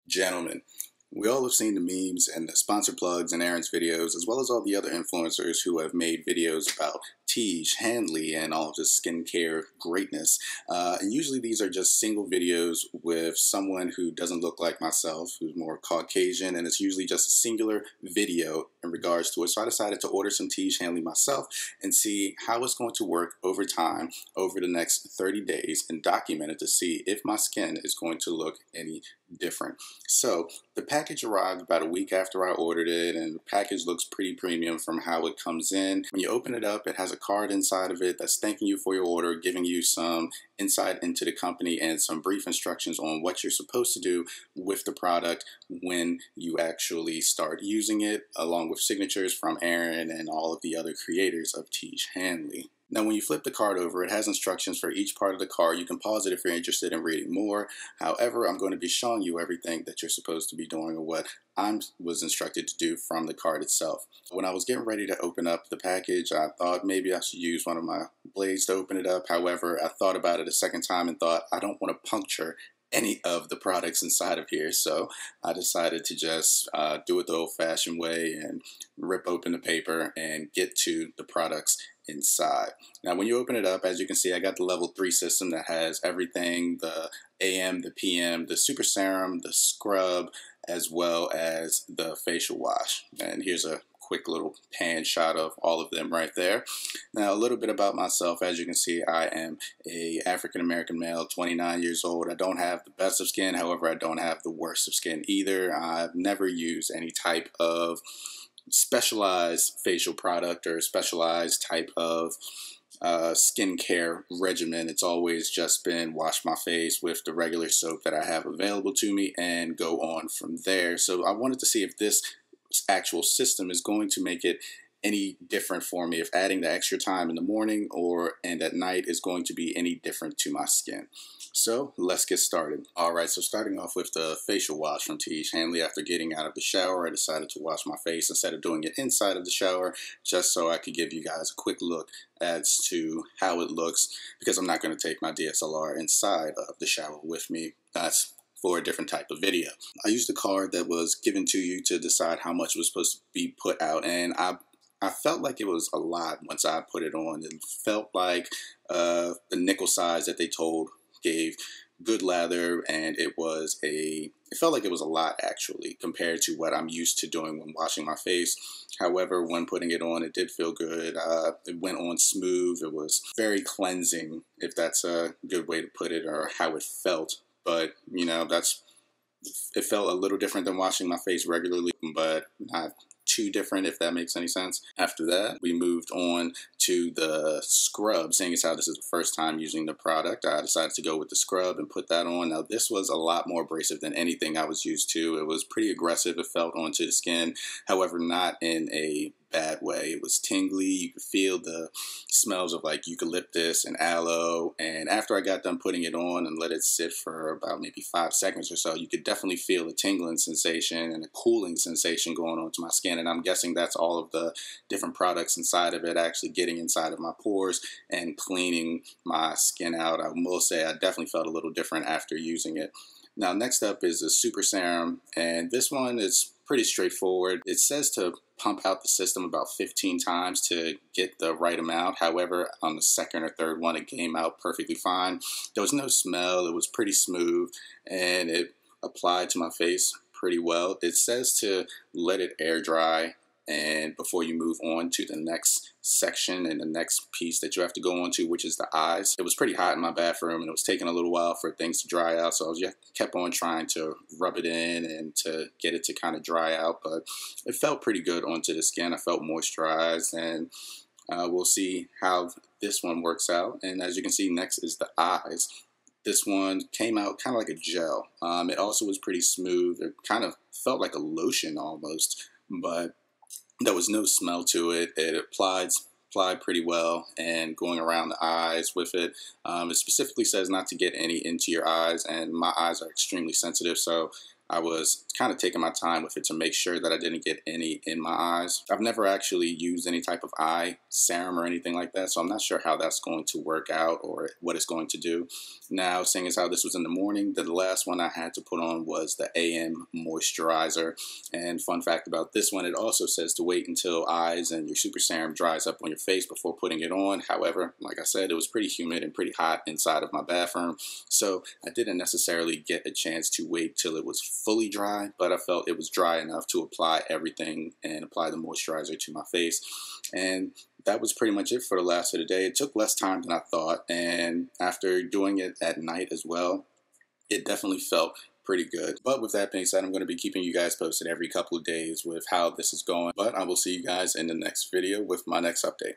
Gentlemen, we all have seen the memes and the sponsor plugs and Aaron's videos, as well as all the other influencers who have made videos about Tiege Hanley and all of his skincare greatness. And usually these are just single videos with someone who doesn't look like myself, who's more Caucasian, and it's usually just a singular video in regards to it. So I decided to order some Tiege Hanley myself and see how it's going to work over time, over the next 30 days, and document it to see if my skin is going to look any different. So the package arrived about a week after I ordered it, and the package looks pretty premium from how it comes in. When you open it up, it has a card inside of it that's thanking you for your order, giving you some insight into the company and some brief instructions on what you're supposed to do with the product when you actually start using it, along with signatures from Aaron and all of the other creators of Tiege Hanley. Now, when you flip the card over, it has instructions for each part of the card. You can pause it if you're interested in reading more. However, I'm going to be showing you everything that you're supposed to be doing or what I was instructed to do from the card itself. When I was getting ready to open up the package, I thought maybe I should use one of my blades to open it up. However, I thought about it a second time and thought I don't want to puncture any of the products inside of here, so I decided to just do it the old-fashioned way and rip open the paper and get to the products inside. Now, when you open it up, as you can see, I got the level 3 system that has everything: the AM, the PM, the super serum, the scrub, as well as the facial wash. And here's a quick little pan shot of all of them right there. Now, a little bit about myself. As you can see, I am a African-American male, 29 years old. I don't have the best of skin. However, I don't have the worst of skin either. I've never used any type of specialized facial product or specialized type of skincare regimen. It's always just been wash my face with the regular soap that I have available to me and go on from there. So I wanted to see if this actual system is going to make it any different for me, if adding the extra time in the morning and at night is going to be any different to my skin. So let's get started. Alright, so starting off with the facial wash from Tiege Hanley. After getting out of the shower, I decided to wash my face instead of doing it inside of the shower, just so I could give you guys a quick look as to how it looks, because I'm not going to take my DSLR inside of the shower with me. That's for a different type of video. I used the card that was given to you to decide how much was supposed to be put out, and I felt like it was a lot once I put it on. It felt like the nickel size that they told gave good lather, and it felt like it was a lot actually compared to what I'm used to doing when washing my face. However, when putting it on, it did feel good. It went on smooth. It was very cleansing, if that's a good way to put it, or how it felt. But, you know, it felt a little different than washing my face regularly, but not too different, if that makes any sense. After that, we moved on to the scrub. Seeing as how this is the first time using the product, I decided to go with the scrub and put that on. Now, this was a lot more abrasive than anything I was used to. It was pretty aggressive. It felt onto the skin, however, not in a bad way. It was tingly. You could feel the smells of like eucalyptus and aloe. And after I got done putting it on and let it sit for about maybe 5 seconds or so, you could definitely feel a tingling sensation and a cooling sensation going on to my skin. And I'm guessing that's all of the different products inside of it actually getting inside of my pores and cleaning my skin out. I will say I definitely felt a little different after using it. Now, next up is the super serum, and this one is pretty straightforward. It says to pump out the system about 15 times to get the right amount. However, on the second or third one, it came out perfectly fine. There was no smell. It was pretty smooth, and it applied to my face pretty well. It says to let it air dry and before you move on to the next section and the next piece that you have to go on to, which is the eyes. It was pretty hot in my bathroom, and it was taking a little while for things to dry out, so I just kept on trying to rub it in and to get it to kind of dry out, but it felt pretty good onto the skin. I felt moisturized, and we'll see how this one works out. And as you can see, next is the eyes. This one came out kind of like a gel. It also was pretty smooth. It kind of felt like a lotion almost, but there was no smell to it. It applied pretty well, and going around the eyes with it. It specifically says not to get any into your eyes, and my eyes are extremely sensitive, so I was kind of taking my time with it to make sure that I didn't get any in my eyes. I've never actually used any type of eye serum or anything like that, so I'm not sure how that's going to work out or what it's going to do. Now, seeing as how this was in the morning, the last one I had to put on was the AM moisturizer. And fun fact about this one, it also says to wait until eyes and your super serum dries up on your face before putting it on. However, like I said, it was pretty humid and pretty hot inside of my bathroom, so I didn't necessarily get a chance to wait till it was fully dry, but I felt it was dry enough to apply everything and apply the moisturizer to my face. And that was pretty much it for the last of the day. It took less time than I thought, and after doing it at night as well, it definitely felt pretty good. But with that being said, I'm going to be keeping you guys posted every couple of days with how this is going. But I will see you guys in the next video with my next update.